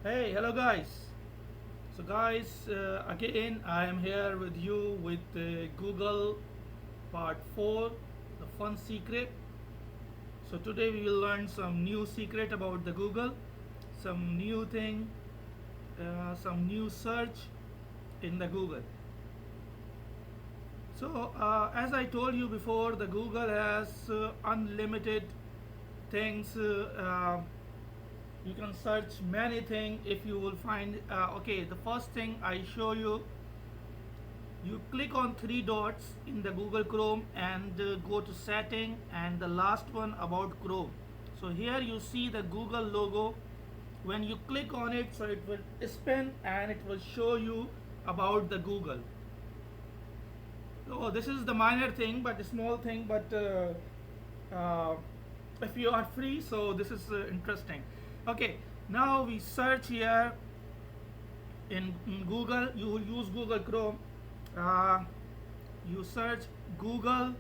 Hey, hello guys. So guys, again I am here with you with Google part 4, the fun secret. So today we will learn some new secret about the Google, some new thing, some new search in the Google. So as I told you before, the Google has unlimited things. You can search many things if you will find. Okay, the first thing I show you, you click on three dots in the Google Chrome and go to setting and the last one about Chrome. So here you see the Google logo. When you click on it, so it will spin and it will show you about the Google. So this is the minor thing, but a small thing, but if you are free, so this is interesting. Okay, now we search here in Google. You will use Google Chrome. uh, you search Google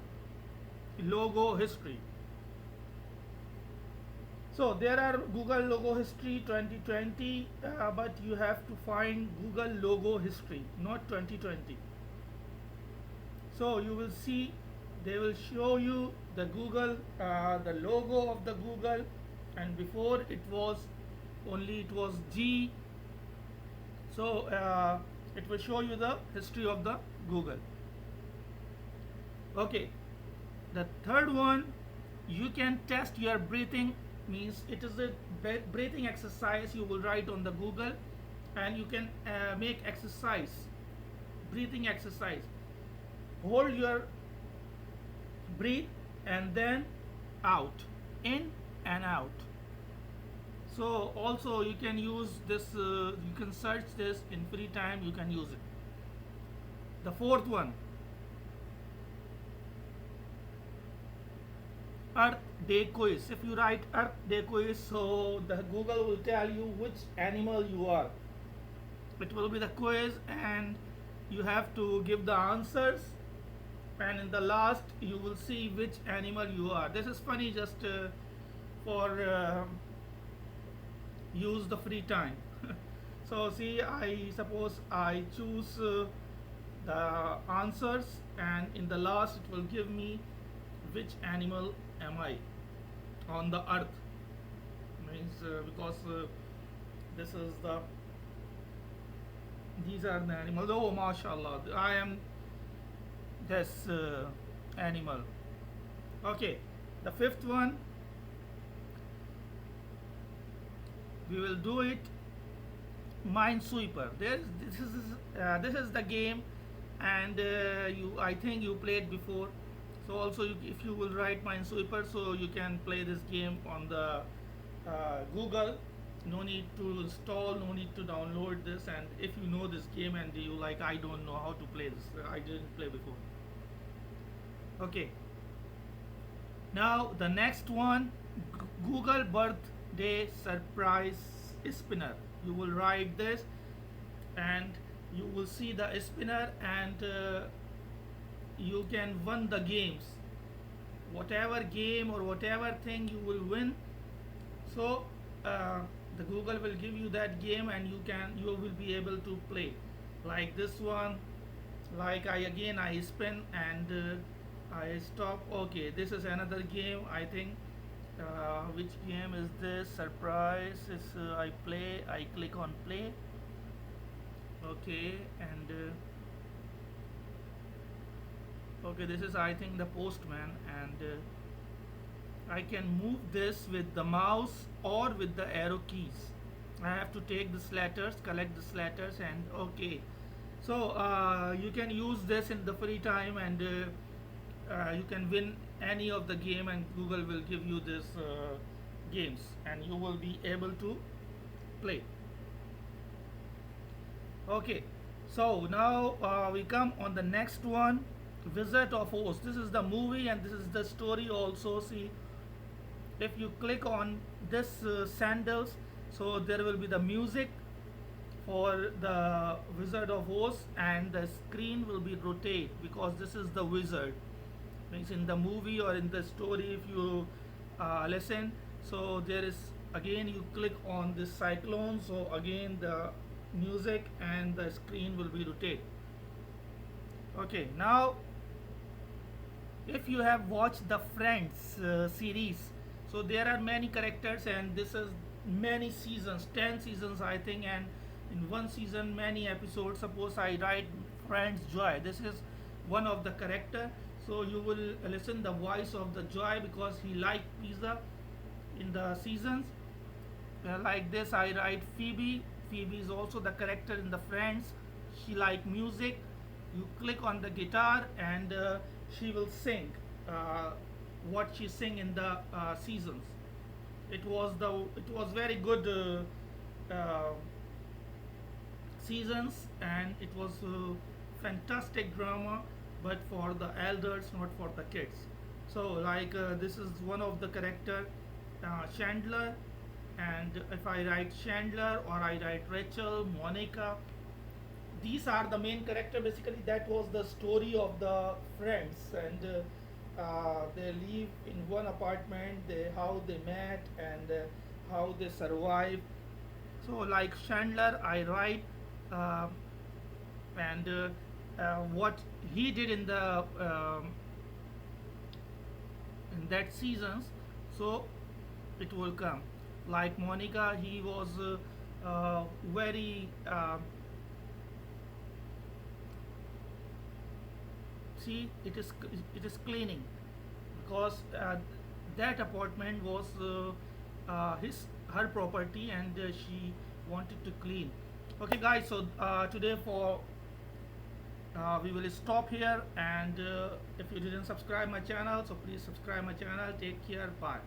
logo history. So there are Google logo history 2020, but you have to find Google logo history, not 2020. So you will see they will show you the Google, the logo of the Google, and before it was G. So it will show you the history of the Google. Okay, the third one, you can test your breathing, means it is a breathing exercise you will write on the Google, and you can make exercise, breathing exercise. Hold your breathe and then out, in and out. So also you can use this, you can search this in free time, you can use it. The fourth one, Earth Day quiz. If you write Earth Day quiz, so the Google will tell you which animal you are. It will be the quiz and you have to give the answers, and in the last you will see which animal you are. This is funny, just for use the free time. So see, I suppose I choose the answers, and in the last it will give me which animal am I on the earth, means because this is the these are the animals. Oh mashallah, I am this animal. Okay, the fifth one, we will do it Minesweeper. This is the game, and I think you played before. So also if you will write Minesweeper, so you can play this game on the Google. No need to install, no need to download this. And if you know this game and you like, I don't know how to play this, I didn't play before. Okay, now the next one, Google birthday surprise spinner. You will write this and you will see the spinner, and you can win the games, whatever game or whatever thing you will win. So the Google will give you that game and you will be able to play like this one. Like I spin and I stop. Okay, this is another game, I think. Which game is this? Surprise is I play. I click on play. Okay, and okay, this is I think the postman, and I can move this with the mouse or with the arrow keys. I have to take these letters, collect these letters, and okay. So you can use this in the free time, and you can win any of the game, and Google will give you this games, and you will be able to play. Okay, so now we come on the next one, Wizard of Oz. This is the movie and this is the story also. See, if you click on this sandals, so there will be the music for the Wizard of Oz, and the screen will be rotate because this is the wizard. Means in the movie or in the story, if you listen, so there is again you click on this cyclone, so again the music and the screen will be rotate. Okay, now if you have watched the Friends series, so there are many characters and this is many seasons, 10 seasons I think, and in one season many episodes. Suppose I write Friends Joy, this is one of the character, so you will listen the voice of the Joy because he like pizza in the seasons. Like this I write Phoebe. Phoebe is also the character in the Friends. She like music. You click on the guitar and she will sing uh, what she sing in the seasons. It was very good seasons, and it was fantastic drama, but for the elders, not for the kids. So like this is one of the character, Chandler, and if I write Chandler or I write Rachel, Monica, these are the main character. Basically that was the story of the Friends, and they live in one apartment, how they met, and how they survive. So like Chandler I write, uh, and what he did in that seasons, so it will come. Like Monica, he was very see, it is cleaning because that apartment was his her property, and she wanted to clean. Okay guys, so today for we will stop here, and if you didn't subscribe my channel, so please subscribe my channel. Take care, bye.